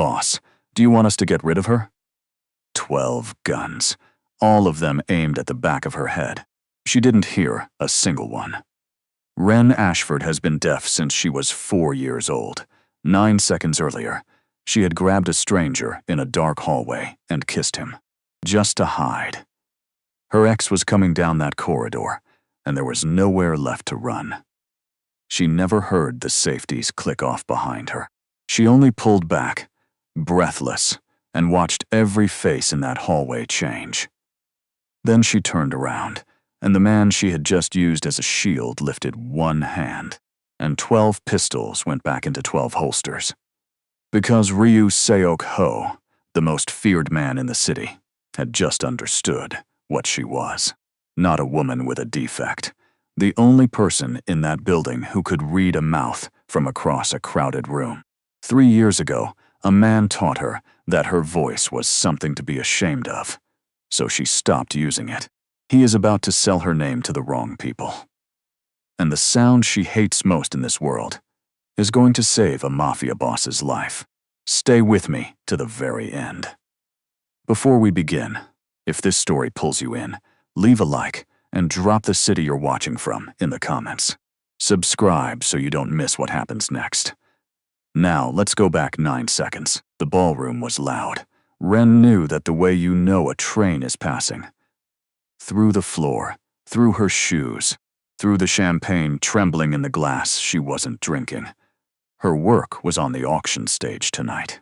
Boss, do you want us to get rid of her? 12 guns, all of them aimed at the back of her head. She didn't hear a single one. Wren Ashford has been deaf since she was 4 years old. 9 seconds earlier, she had grabbed a stranger in a dark hallway and kissed him, just to hide. Her ex was coming down that corridor, and there was nowhere left to run. She never heard the safeties click off behind her. She only pulled back, breathless, and watched every face in that hallway change. Then she turned around, and the man she had just used as a shield lifted one hand, and 12 pistols went back into 12 holsters. Because Ryu Seok-ho, the most feared man in the city, had just understood what she was. Not a woman with a defect. The only person in that building who could read a mouth from across a crowded room. 3 years ago, a man taught her that her voice was something to be ashamed of, so she stopped using it. He is about to sell her name to the wrong people. And the sound she hates most in this world is going to save a mafia boss's life. Stay with me to the very end. Before we begin, if this story pulls you in, leave a like and drop the city you're watching from in the comments. Subscribe so you don't miss what happens next. Now, let's go back 9 seconds. The ballroom was loud. Wren knew that the way you know a train is passing. Through the floor, through her shoes, through the champagne trembling in the glass she wasn't drinking. Her work was on the auction stage tonight.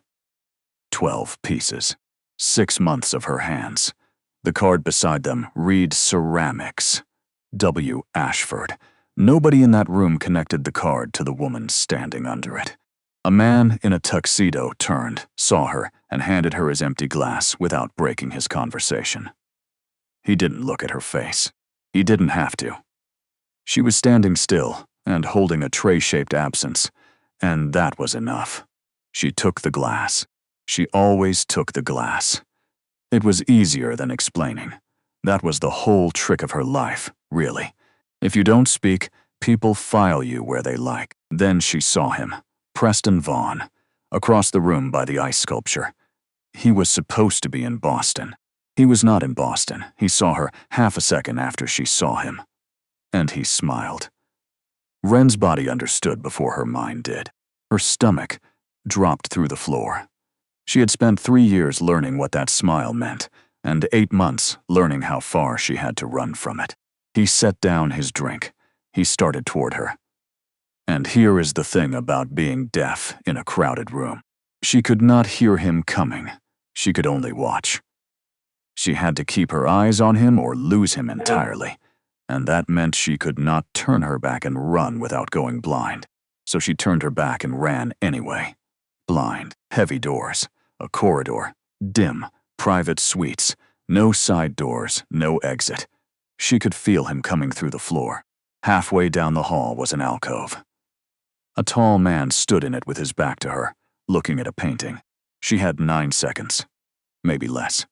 12 pieces. 6 months of her hands. The card beside them read ceramics. W. Ashford. Nobody in that room connected the card to the woman standing under it. A man in a tuxedo turned, saw her, and handed her his empty glass without breaking his conversation. He didn't look at her face. He didn't have to. She was standing still and holding a tray-shaped absinthe, and that was enough. She took the glass. She always took the glass. It was easier than explaining. That was the whole trick of her life, really. If you don't speak, people file you where they like. Then she saw him, Preston Vaughn, across the room by the ice sculpture. He was supposed to be in Boston. He was not in Boston. He saw her half a second after she saw him. And he smiled. Wren's body understood before her mind did. Her stomach dropped through the floor. She had spent 3 years learning what that smile meant, and 8 months learning how far she had to run from it. He set down his drink. He started toward her. And here is the thing about being deaf in a crowded room. She could not hear him coming. She could only watch. She had to keep her eyes on him or lose him entirely, and that meant she could not turn her back and run without going blind. So she turned her back and ran anyway. Blind, heavy doors, a corridor, dim, private suites, no side doors, no exit. She could feel him coming through the floor. Halfway down the hall was an alcove. A tall man stood in it with his back to her, looking at a painting. She had 9 seconds, maybe less.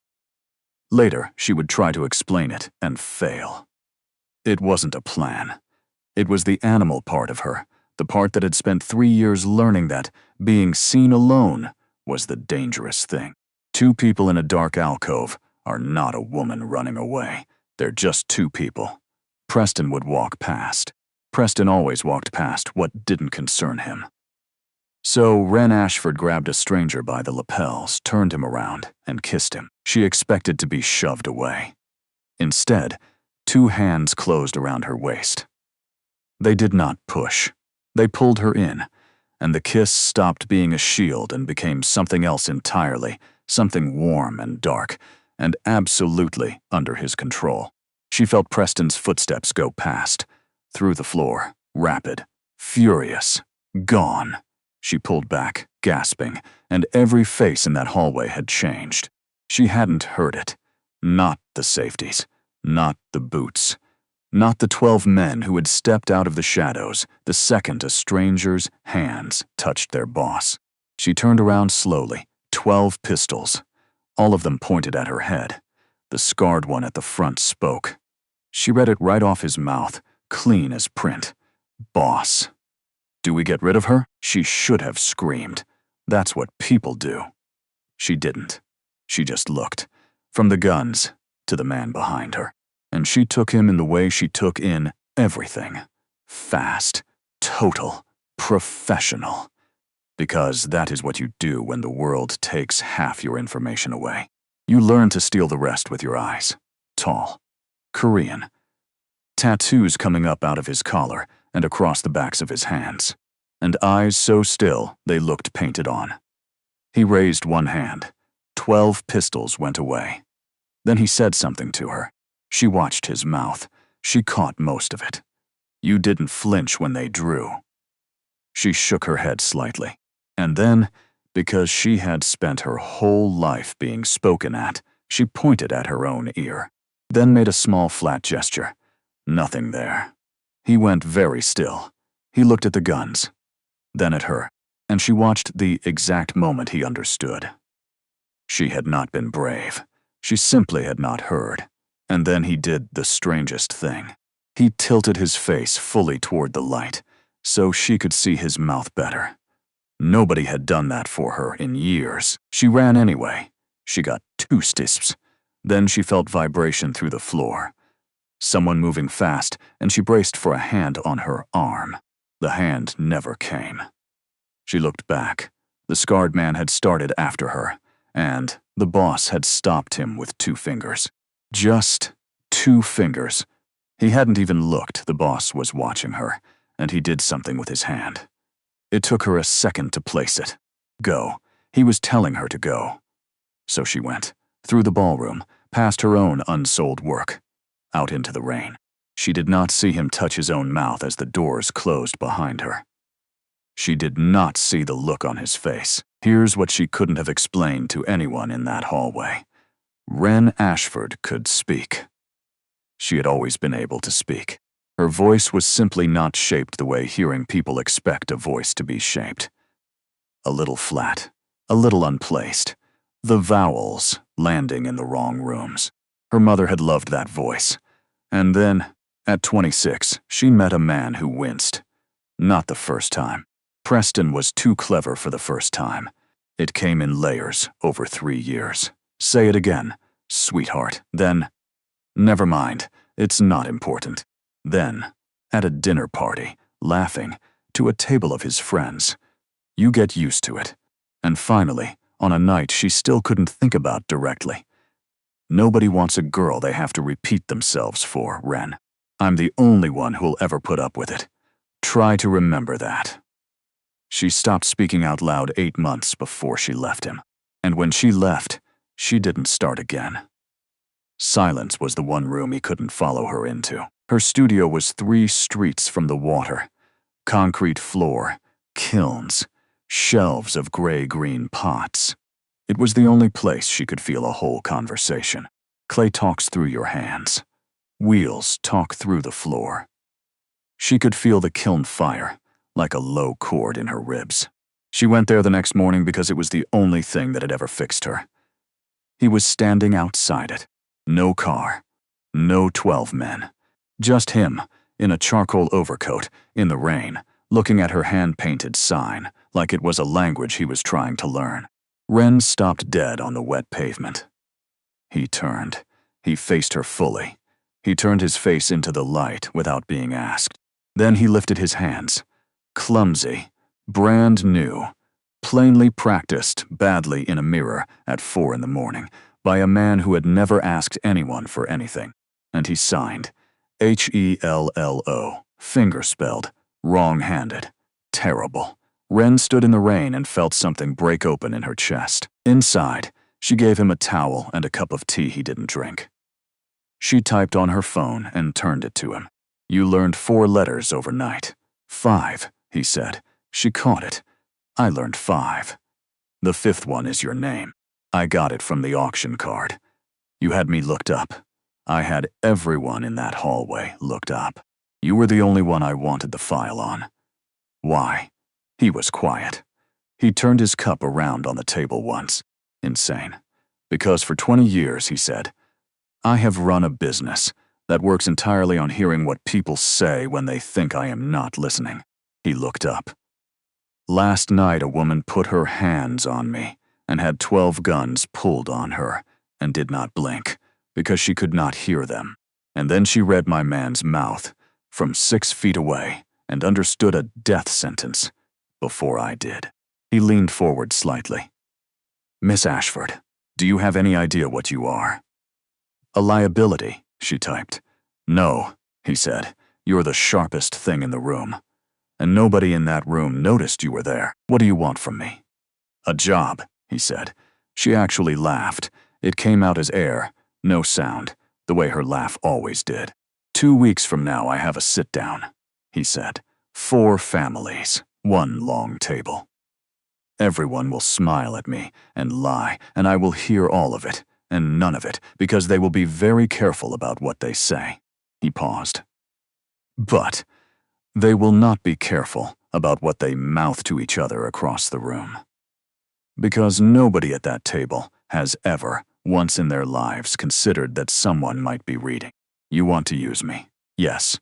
Later, she would try to explain it and fail. It wasn't a plan. It was the animal part of her, the part that had spent 3 years learning that being seen alone was the dangerous thing. 2 people in a dark alcove are not a woman running away. They're just 2 people. Preston would walk past. Preston always walked past what didn't concern him. So Wren Ashford grabbed a stranger by the lapels, turned him around, and kissed him. She expected to be shoved away. Instead, 2 hands closed around her waist. They did not push. They pulled her in, and the kiss stopped being a shield and became something else entirely, something warm and dark, and absolutely under his control. She felt Preston's footsteps go past, through the floor, rapid, furious, gone. She pulled back, gasping, and every face in that hallway had changed. She hadn't heard it. Not the safeties, not the boots, not the 12 men who had stepped out of the shadows the second a stranger's hands touched their boss. She turned around slowly, 12 pistols. All of them pointed at her head. The scarred one at the front spoke. She read it right off his mouth, clean as print. Boss. Do we get rid of her? She should have screamed. That's what people do. She didn't. She just looked. From the guns to the man behind her. And she took him in the way she took in everything. Fast, total, professional. Because that is what you do when the world takes half your information away. You learn to steal the rest with your eyes. Tall. Korean. Tattoos coming up out of his collar and across the backs of his hands. And eyes so still they looked painted on. He raised one hand. 12 pistols went away. Then he said something to her. She watched his mouth. She caught most of it. You didn't flinch when they drew. She shook her head slightly. And then, because she had spent her whole life being spoken at, she pointed at her own ear. Then made a small flat gesture. Nothing there. He went very still. He looked at the guns. Then at her. And she watched the exact moment he understood. She had not been brave. She simply had not heard. And then he did the strangest thing. He tilted his face fully toward the light, so she could see his mouth better. Nobody had done that for her in years. She ran anyway. She got 2 stisps. Then she felt vibration through the floor. Someone moving fast, and she braced for a hand on her arm. The hand never came. She looked back. The scarred man had started after her, and the boss had stopped him with 2 fingers. Just 2 fingers. He hadn't even looked. The boss was watching her, and he did something with his hand. It took her a second to place it. Go. He was telling her to go. So she went, through the ballroom, past her own unsold work, out into the rain. She did not see him touch his own mouth as the doors closed behind her. She did not see the look on his face. Here's what she couldn't have explained to anyone in that hallway. Wren Ashford could speak. She had always been able to speak. Her voice was simply not shaped the way hearing people expect a voice to be shaped. A little flat, a little unplaced. The vowels landing in the wrong rooms. Her mother had loved that voice. And then, at 26, she met a man who winced. Not the first time. Preston was too clever for the first time. It came in layers over 3 years. Say it again, sweetheart. Then, never mind, it's not important. Then, at a dinner party, laughing, to a table of his friends. You get used to it. And finally, on a night she still couldn't think about directly. Nobody wants a girl they have to repeat themselves for, Wren. I'm the only one who'll ever put up with it. Try to remember that. She stopped speaking out loud 8 months before she left him. And when she left, she didn't start again. Silence was the one room he couldn't follow her into. Her studio was 3 streets from the water. Concrete floor, kilns, shelves of gray-green pots. It was the only place she could feel a whole conversation. Clay talks through your hands. Wheels talk through the floor. She could feel the kiln fire, like a low chord in her ribs. She went there the next morning because it was the only thing that had ever fixed her. He was standing outside it. No car. No 12 men. Just him, in a charcoal overcoat, in the rain, looking at her hand-painted sign, like it was a language he was trying to learn. Wren stopped dead on the wet pavement. He turned. He faced her fully. He turned his face into the light without being asked. Then he lifted his hands. Clumsy, brand new, plainly practiced badly in a mirror at 4 in the morning by a man who had never asked anyone for anything. And he signed, H-E-L-L-O, finger-spelled, wrong-handed, terrible. Wren stood in the rain and felt something break open in her chest. Inside, she gave him a towel and a cup of tea he didn't drink. She typed on her phone and turned it to him. You learned 4 letters overnight. 5, he said. She caught it. I learned 5. The 5th one is your name. I got it from the auction card. You had me looked up. I had everyone in that hallway looked up. You were the only one I wanted the file on. Why? He was quiet. He turned his cup around on the table once. Insane. Because for 20 years, he said, I have run a business that works entirely on hearing what people say when they think I am not listening. He looked up. Last night, a woman put her hands on me, and had 12 guns pulled on her, and did not blink, because she could not hear them. And then she read my man's mouth from 6 feet away and understood a death sentence before I did. He leaned forward slightly. "Miss Ashford, do you have any idea what you are?" "A liability," she typed. "No," he said. "You're the sharpest thing in the room. And nobody in that room noticed you were there. What do you want from me?" "A job," he said. She actually laughed. It came out as air, no sound, the way her laugh always did. "2 weeks from now I have a sit-down," he said. 4 families, 1 long table. Everyone will smile at me and lie, and I will hear all of it, and none of it, because they will be very careful about what they say. He paused. But they will not be careful about what they mouth to each other across the room. Because nobody at that table has ever, once in their lives, considered that someone might be reading. "You want to use me?" "Yes."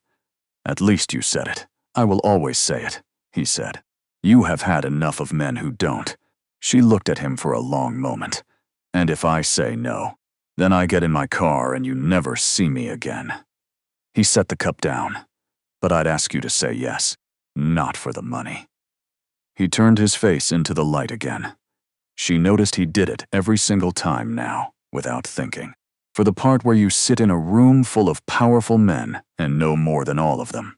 "At least you said it." "I will always say it," he said. "You have had enough of men who don't." She looked at him for a long moment. "And if I say no, then I get in my car and you never see me again." He set the cup down. "But I'd ask you to say yes, not for the money." He turned his face into the light again. She noticed he did it every single time now, without thinking. "For the part where you sit in a room full of powerful men and know more than all of them."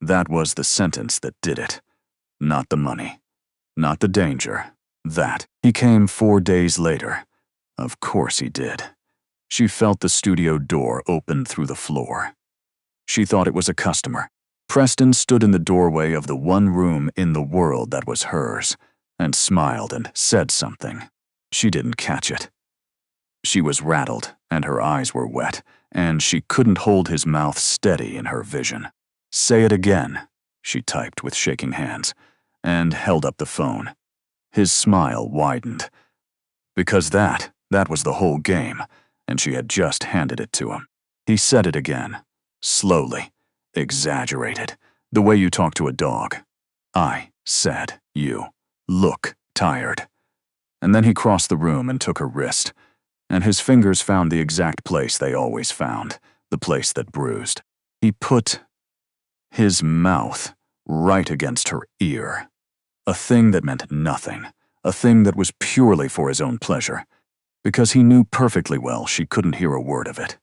That was the sentence that did it. Not the money. Not the danger. That. He came 4 days later. Of course he did. She felt the studio door open through the floor. She thought it was a customer. Preston stood in the doorway of the one room in the world that was hers, and smiled and said something. She didn't catch it. She was rattled, and her eyes were wet, and she couldn't hold his mouth steady in her vision. "Say it again," she typed with shaking hands, and held up the phone. His smile widened. Because that was the whole game, and she had just handed it to him. He said it again, slowly, exaggerated, the way you talk to a dog. "I said you look tired." And then he crossed the room and took her wrist, and his fingers found the exact place they always found, the place that bruised. He put his mouth right against her ear, a thing that meant nothing, a thing that was purely for his own pleasure, because he knew perfectly well she couldn't hear a word of it.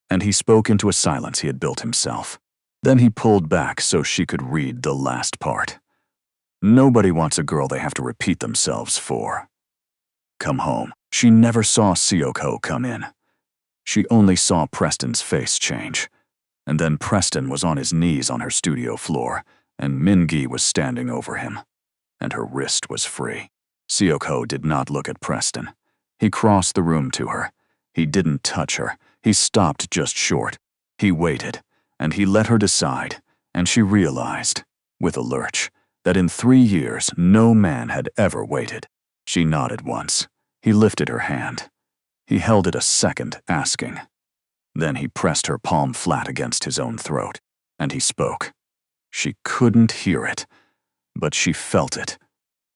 And he spoke into a silence he had built himself. Then he pulled back so she could read the last part. Nobody wants a girl they have to repeat themselves for. Come home. She never saw Seok-ho come in. She only saw Preston's face change. And then Preston was on his knees on her studio floor, and Min-gi was standing over him. And her wrist was free. Seok-ho did not look at Preston. He crossed the room to her. He didn't touch her. He stopped just short. He waited, and he let her decide, and she realized, with a lurch, that in 3 years no man had ever waited. She nodded once. He lifted her hand. He held it a second, asking. Then he pressed her palm flat against his own throat, and he spoke. She couldn't hear it, but she felt it.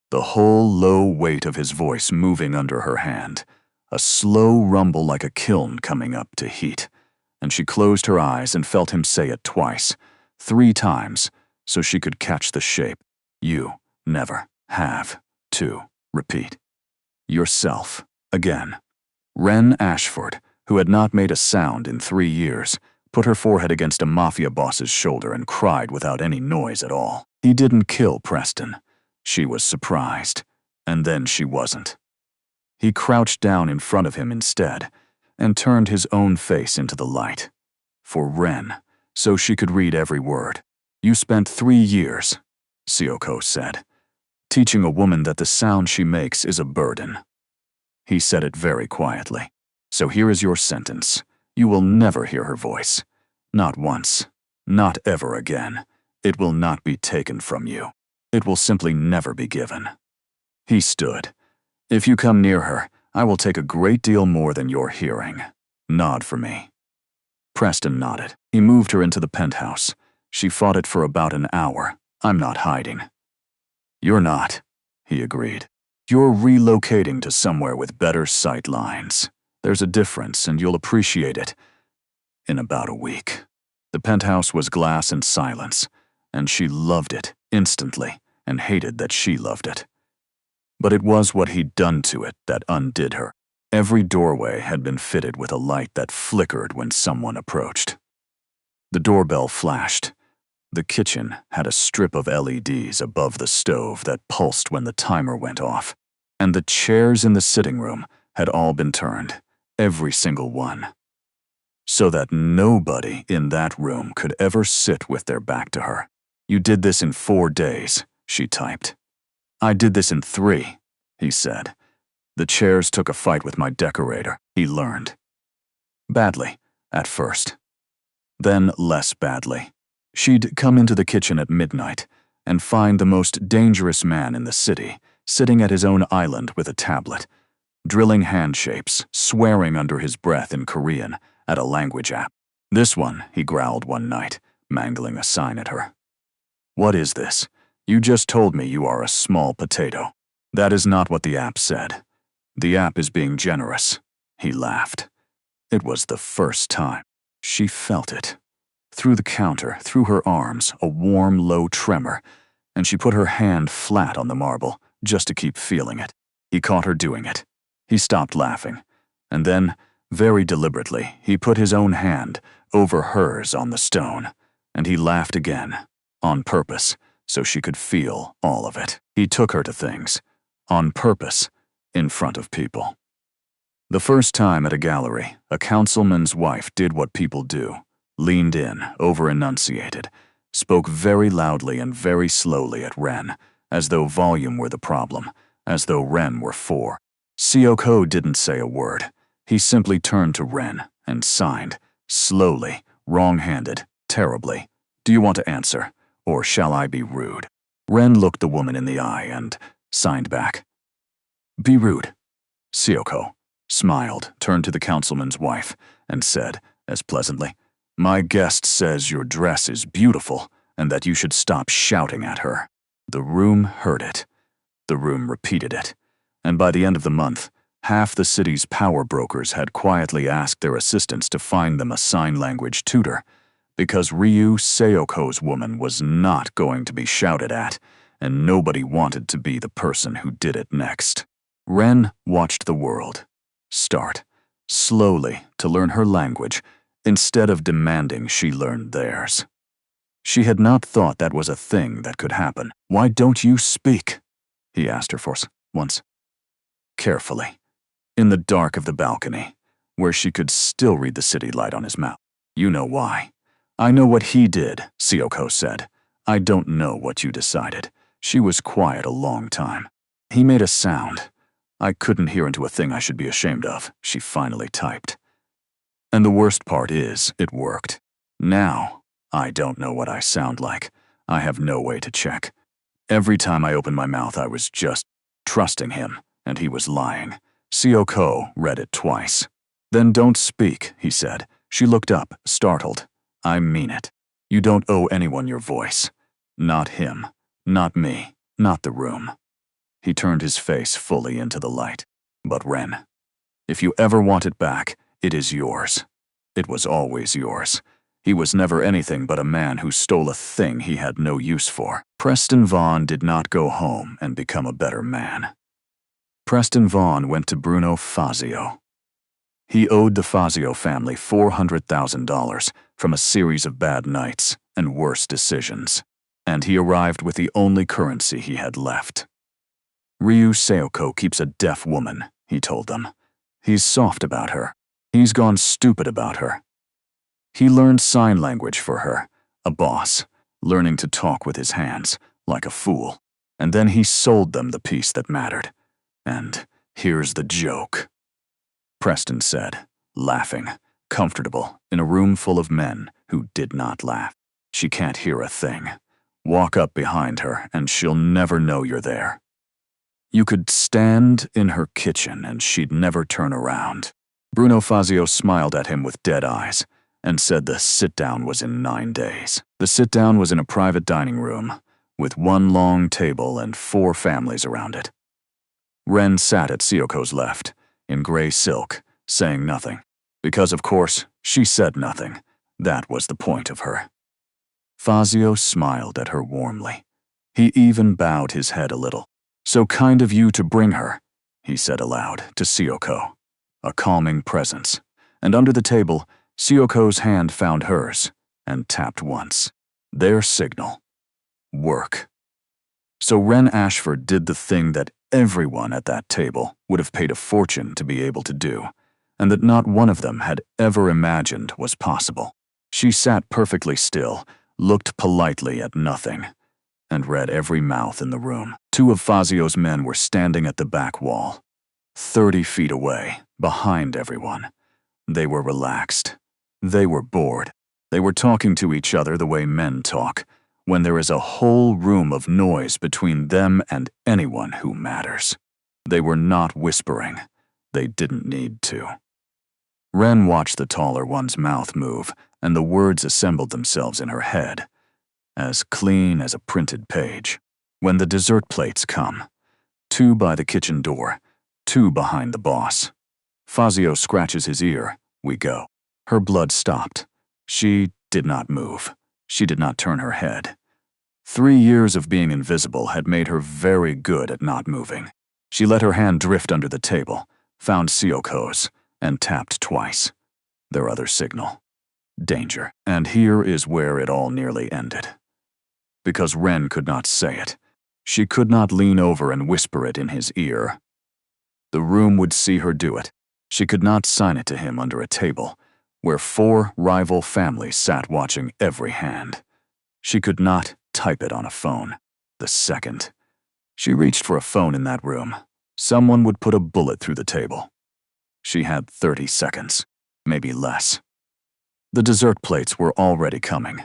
The whole low weight of his voice moving under her hand, a slow rumble like a kiln coming up to heat, and she closed her eyes and felt him say it twice, 3 times, so she could catch the shape. You never have to repeat yourself again. Wren Ashford, who had not made a sound in 3 years, put her forehead against a mafia boss's shoulder and cried without any noise at all. He didn't kill Preston. She was surprised, and then she wasn't. He crouched down in front of him instead, and turned his own face into the light. For Wren, so she could read every word. "You spent 3 years," Seok-ho said, "teaching a woman that the sound she makes is a burden." He said it very quietly. "So here is your sentence. You will never hear her voice. Not once. Not ever again. It will not be taken from you. It will simply never be given." He stood. "If you come near her, I will take a great deal more than your hearing. Nod for me." Preston nodded. He moved her into the penthouse. She fought it for about an hour. "I'm not hiding." "You're not," he agreed. You're relocating to somewhere with better sight lines. There's a difference, and you'll appreciate it in about a week. The penthouse was glass and silence, and she loved it instantly and hated that she loved it. But it was what he'd done to it that undid her. Every doorway had been fitted with a light that flickered when someone approached. The doorbell flashed. The kitchen had a strip of LEDs above the stove that pulsed when the timer went off, and the chairs in the sitting room had all been turned, every single one, so that nobody in that room could ever sit with their back to her. You did this in 4 days, she typed. I did this in 3, he said. The chairs took a fight with my decorator, he learned. Badly, at first. Then less badly. She'd come into the kitchen at midnight and find the most dangerous man in the city sitting at his own island with a tablet, drilling hand shapes, swearing under his breath in Korean at a language app. This one, he growled one night, mangling a sign at her. What is this? You just told me you are a small potato. That is not what the app said. The app is being generous. He laughed. It was the first time. She felt it. Through the counter, through her arms, a warm, low tremor, and she put her hand flat on the marble, just to keep feeling it. He caught her doing it. He stopped laughing, and then, very deliberately, he put his own hand over hers on the stone, and he laughed again, on purpose, so she could feel all of it. He took her to things, on purpose, in front of people. The first time at a gallery, a councilman's wife did what people do, leaned in, over-enunciated, spoke very loudly and very slowly at Wren, as though volume were the problem, as though Wren were 4. Seok-ho didn't say a word. He simply turned to Wren and signed, slowly, wrong-handed, terribly. Do you want to answer, or shall I be rude? Wren looked the woman in the eye and signed back. Be rude. Seok-ho smiled, turned to the councilman's wife, and said, as pleasantly, My guest says your dress is beautiful and that you should stop shouting at her. The room heard it. The room repeated it. And by the end of the month, half the city's power brokers had quietly asked their assistants to find them a sign language tutor, because Ryu Seok-ho's woman was not going to be shouted at, and nobody wanted to be the person who did it next. Wren watched the world start, slowly, to learn her language, instead of demanding she learn theirs. She had not thought that was a thing that could happen. Why don't you speak? He asked her once. Carefully, in the dark of the balcony, where she could still read the city light on his mouth. You know why. I know what he did, Seok-ho said. I don't know what you decided. She was quiet a long time. He made a sound. I couldn't hear into a thing I should be ashamed of, she finally typed. And the worst part is, it worked. Now, I don't know what I sound like. I have no way to check. Every time I opened my mouth, I was just trusting him, and he was lying. Seok-ho read it twice. Then don't speak, he said. She looked up, startled. I mean it. You don't owe anyone your voice. Not him. Not me. Not the room. He turned his face fully into the light. But Wren, if you ever want it back, it is yours. It was always yours. He was never anything but a man who stole a thing he had no use for. Preston Vaughn did not go home and become a better man. Preston Vaughn went to Bruno Fazio. He owed the Fazio family $400,000 from a series of bad nights and worse decisions, and he arrived with the only currency he had left. Ryu Seok-ho keeps a deaf woman, he told them. He's soft about her. He's gone stupid about her. He learned sign language for her, a boss, learning to talk with his hands, like a fool, and then he sold them the piece that mattered. And here's the joke. Preston said, laughing, comfortable, in a room full of men who did not laugh. She can't hear a thing. Walk up behind her and she'll never know you're there. You could stand in her kitchen and she'd never turn around. Bruno Fazio smiled at him with dead eyes and said the sit-down was in 9 days. The sit-down was in a private dining room with one long table and 4 families around it. Wren sat at Seok-ho's left, in gray silk, saying nothing. Because, of course, she said nothing. That was the point of her. Fazio smiled at her warmly. He even bowed his head a little. "So kind of you to bring her," he said aloud to Seok-ho. A calming presence. And under the table, Seok-ho's hand found hers and tapped once. Their signal. Work. So Wren Ashford did the thing that everyone at that table would have paid a fortune to be able to do, and that not one of them had ever imagined was possible. She sat perfectly still, looked politely at nothing, and read every mouth in the room. 2 of Fazio's men were standing at the back wall, 30 feet away, behind everyone. They were relaxed. They were bored. They were talking to each other the way men talk, when there is a whole room of noise between them and anyone who matters. They were not whispering. They didn't need to. Wren watched the taller one's mouth move, and the words assembled themselves in her head, as clean as a printed page. When the dessert plates come, 2 by the kitchen door, 2 behind the boss. Fazio scratches his ear. We go. Her blood stopped. She did not move. She did not turn her head. 3 years of being invisible had made her very good at not moving. She let her hand drift under the table, found Seok-ho's, and tapped twice. Their other signal. Danger. And here is where it all nearly ended. Because Wren could not say it. She could not lean over and whisper it in his ear. The room would see her do it. She could not sign it to him under a table, where 4 rival families sat watching every hand. She could not type it on a phone. The second she reached for a phone in that room, someone would put a bullet through the table. She had 30 seconds, maybe less. The dessert plates were already coming,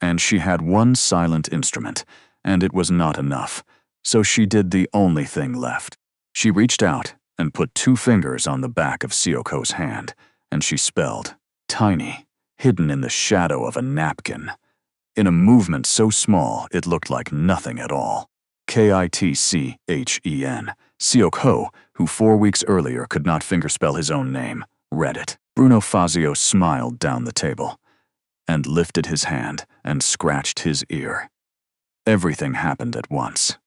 and she had one silent instrument, and it was not enough, so she did the only thing left. She reached out and put 2 fingers on the back of Seok-ho's hand, and she spelled, tiny, hidden in the shadow of a napkin, in a movement so small it looked like nothing at all. Kitchen. Seok-ho, who 4 weeks earlier could not fingerspell his own name, read it. Bruno Fazio smiled down the table and lifted his hand and scratched his ear. Everything happened at once.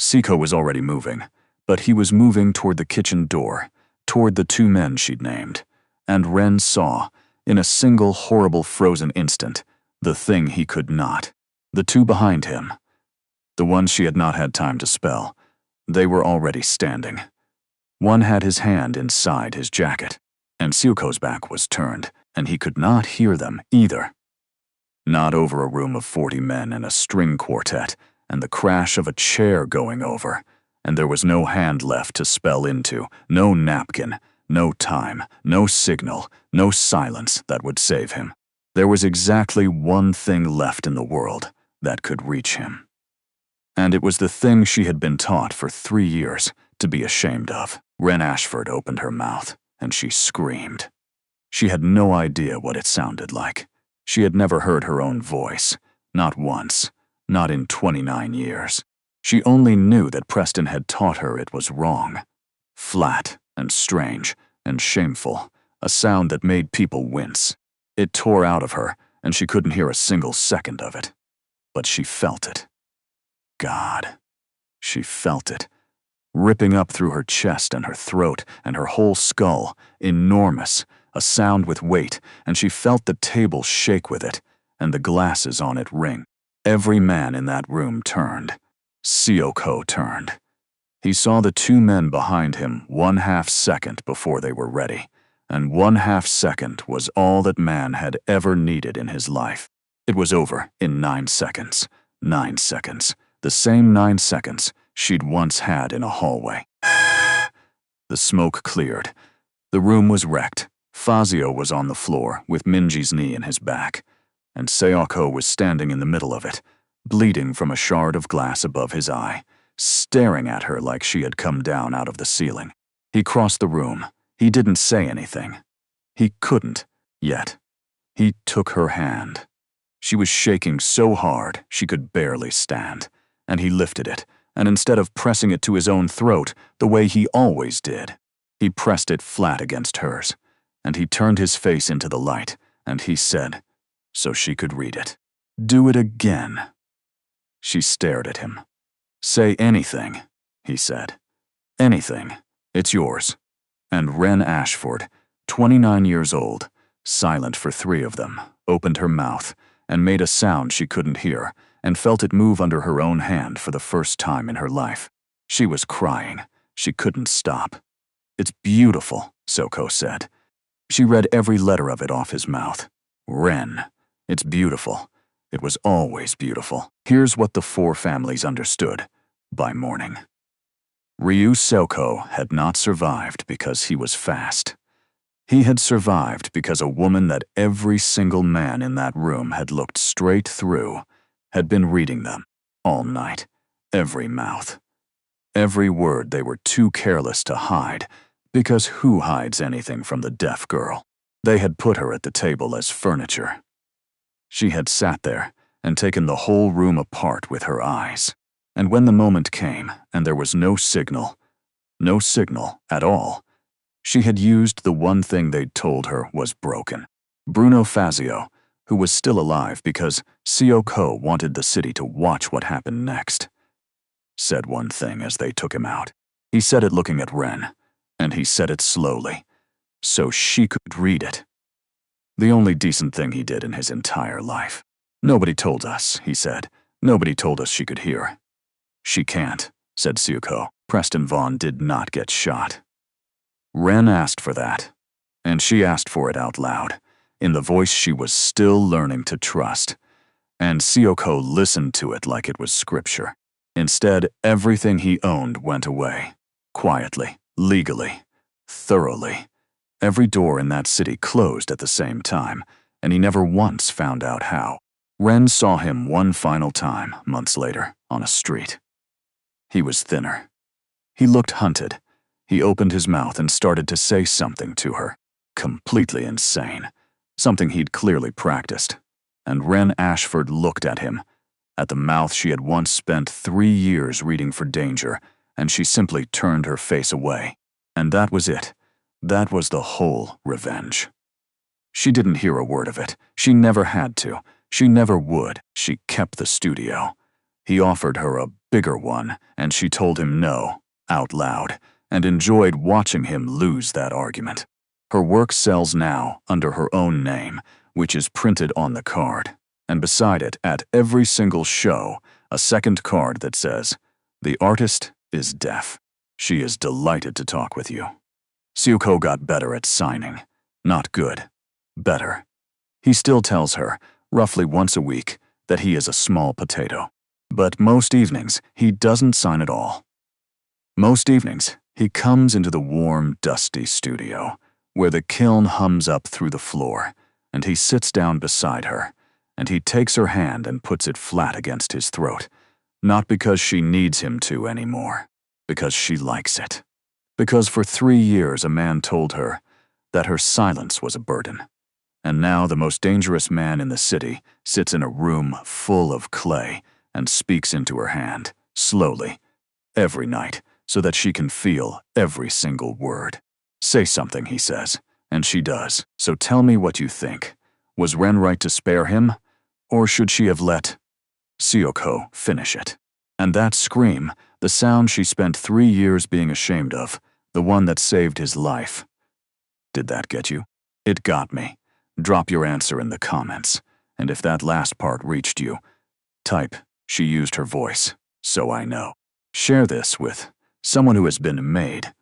Seok-ho was already moving, but he was moving toward the kitchen door, toward the 2 men she'd named, and Wren saw, in a single horrible frozen instant, the thing he could not. The 2 behind him, the ones she had not had time to spell, they were already standing. One had his hand inside his jacket, and Seok-ho's back was turned, and he could not hear them either. Not over a room of 40 men and a string quartet, and the crash of a chair going over, and there was no hand left to spell into, no napkin, no time, no signal, no silence that would save him. There was exactly one thing left in the world that could reach him. And it was the thing she had been taught for 3 years to be ashamed of. Wren Ashford opened her mouth, and she screamed. She had no idea what it sounded like. She had never heard her own voice, not once, not in 29 years. She only knew that Preston had taught her it was wrong. Flat and strange and shameful, a sound that made people wince. It tore out of her, and she couldn't hear a single second of it. But she felt it. God. She felt it, ripping up through her chest and her throat and her whole skull, enormous, a sound with weight, and she felt the table shake with it, and the glasses on it ring. Every man in that room turned. Seok-ho turned. He saw the 2 men behind him 1/2 second before they were ready, and 1/2 second was all that man had ever needed in his life. It was over in 9 seconds. 9 seconds. The same 9 seconds she'd once had in a hallway. The smoke cleared. The room was wrecked. Fazio was on the floor with Minji's knee in his back, and Seok-ho was standing in the middle of it, bleeding from a shard of glass above his eye, staring at her like she had come down out of the ceiling. He crossed the room. He didn't say anything. He couldn't, yet. He took her hand. She was shaking so hard she could barely stand, and he lifted it, and instead of pressing it to his own throat the way he always did, he pressed it flat against hers, and he turned his face into the light, and he said, so she could read it, "Do it again." She stared at him. "Say anything," he said. "Anything. It's yours." And Wren Ashford, 29 years old, silent for 3 of them, opened her mouth and made a sound she couldn't hear, and felt it move under her own hand for the first time in her life. She was crying. She couldn't stop. "It's beautiful," Seok-ho said. She read every letter of it off his mouth. Wren. It's beautiful. It was always beautiful. Here's what the 4 families understood by morning. Ryu Seok-ho had not survived because he was fast. He had survived because a woman that every single man in that room had looked straight through had been reading them all night, every mouth. Every word they were too careless to hide, because who hides anything from the deaf girl? They had put her at the table as furniture. She had sat there and taken the whole room apart with her eyes. And when the moment came and there was no signal at all, she had used the one thing they'd told her was broken. Bruno Fazio, who was still alive because Seok-ho wanted the city to watch what happened next, said one thing as they took him out. He said it looking at Wren, and he said it slowly, so she could read it. The only decent thing he did in his entire life. "Nobody told us," he said. "Nobody told us she could hear." "She can't," said Seok-ho. Preston Vaughn did not get shot. Wren asked for that, and she asked for it out loud, in the voice she was still learning to trust, and Seok-ho listened to it like it was scripture. Instead, everything he owned went away, quietly, legally, thoroughly. Every door in that city closed at the same time, and he never once found out how. Wren saw him one final time, months later, on a street. He was thinner. He looked hunted. He opened his mouth and started to say something to her. Completely insane. Something he'd clearly practiced. And Wren Ashford looked at him, at the mouth she had once spent 3 years reading for danger, and she simply turned her face away. And that was it. That was the whole revenge. She didn't hear a word of it. She never had to. She never would. She kept the studio. He offered her a bigger one, and she told him no, out loud, and enjoyed watching him lose that argument. Her work sells now under her own name, which is printed on the card, and beside it, at every single show, a second card that says, "The artist is deaf. She is delighted to talk with you." Seok-ho got better at signing. Not good. Better. He still tells her, roughly once a week, that he is a small potato. But most evenings, he doesn't sign at all. Most evenings, he comes into the warm, dusty studio, where the kiln hums up through the floor, and he sits down beside her, and he takes her hand and puts it flat against his throat, not because she needs him to anymore, because she likes it. Because for 3 years a man told her that her silence was a burden, and now the most dangerous man in the city sits in a room full of clay and speaks into her hand, slowly, every night, so that she can feel every single word. "Say something," he says, and she does. "So tell me what you think. Was Wren right to spare him, or should she have let Seok-ho finish it?" And that scream, the sound she spent 3 years being ashamed of, the one that saved his life. Did that get you? It got me. Drop your answer in the comments, and if that last part reached you, type, "She used her voice, so I know." Share this with someone who has been made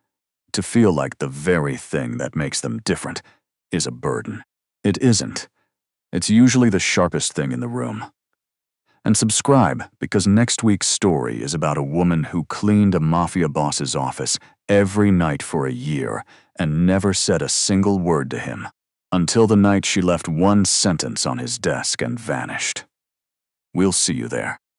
to feel like the very thing that makes them different is a burden. It isn't. It's usually the sharpest thing in the room. And subscribe, because next week's story is about a woman who cleaned a mafia boss's office every night for a year and never said a single word to him, until the night she left one sentence on his desk and vanished. We'll see you there.